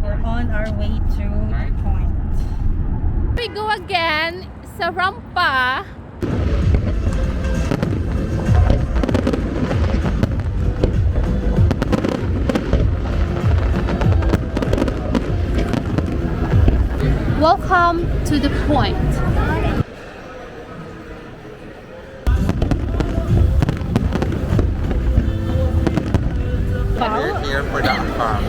We're on our way to the point. We go again sa rampa. Welcome to the point. We're here for the farm.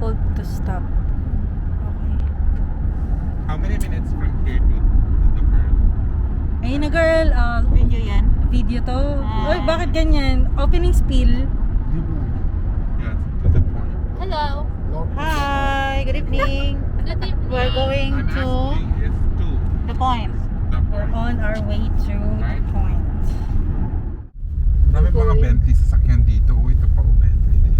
Hold to stop. Okay. How many minutes from here to the pearl? Ayun na girl, Video yan. video to. Uy, bakit ganyan? Opening spiel. Yes, to the point. Hello. Hi, good evening. Good evening. We're going I'm to asking is to the point. the We're point. on our way to the point. Dami mga Bentley sasakyan dito. Oh, ito pa o Bentley din.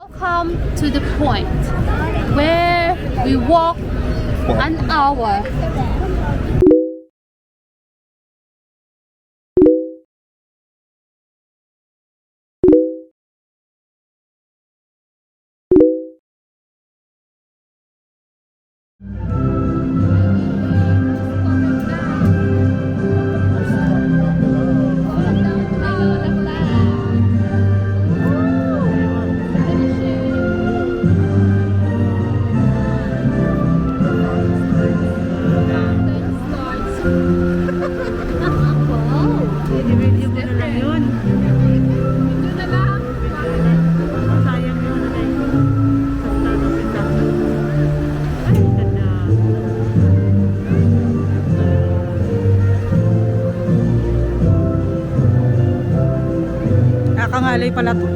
Welcome to the point where we walk an hour. Video mo na lang yun. Sayang yun. Sa start of it. Ay, ganda. Nakakangalay pala to.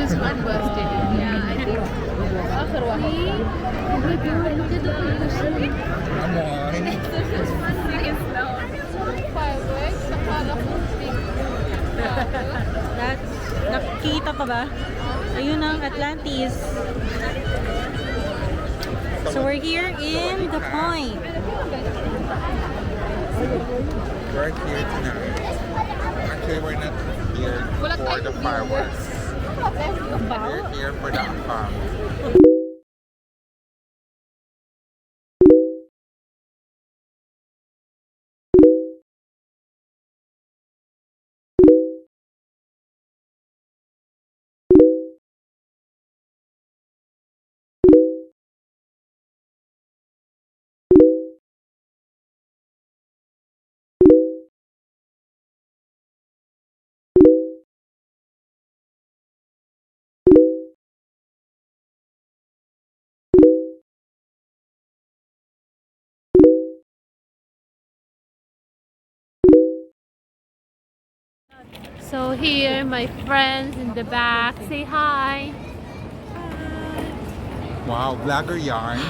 This one busted. Yeah, I think. آخر واحد. Oh my God, look at the pollution. Come on. There's one thing is now. Fireworks. Akala ko pink. Nakikita pa ba? Ayun ang Atlantis. So we're here in the point. We're here tonight. Actually, we're not here for the fireworks. We're here for the So here, my friends in the back, say hi. Wow, vlogger yarn.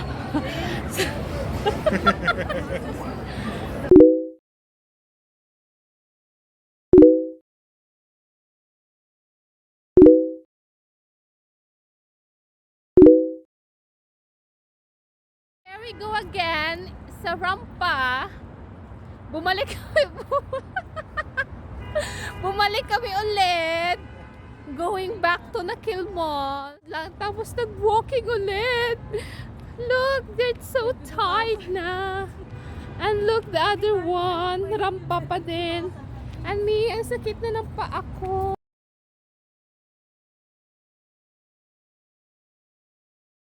Here we go again sa rampa. Bumalik kami. Bumalik kami ulit. Going back to Nakil Mall. Tapos nag-walking ulit. Look, they're so tight na. And look, the other one, rampa pa din. And me, ang sakit na ng paa ko.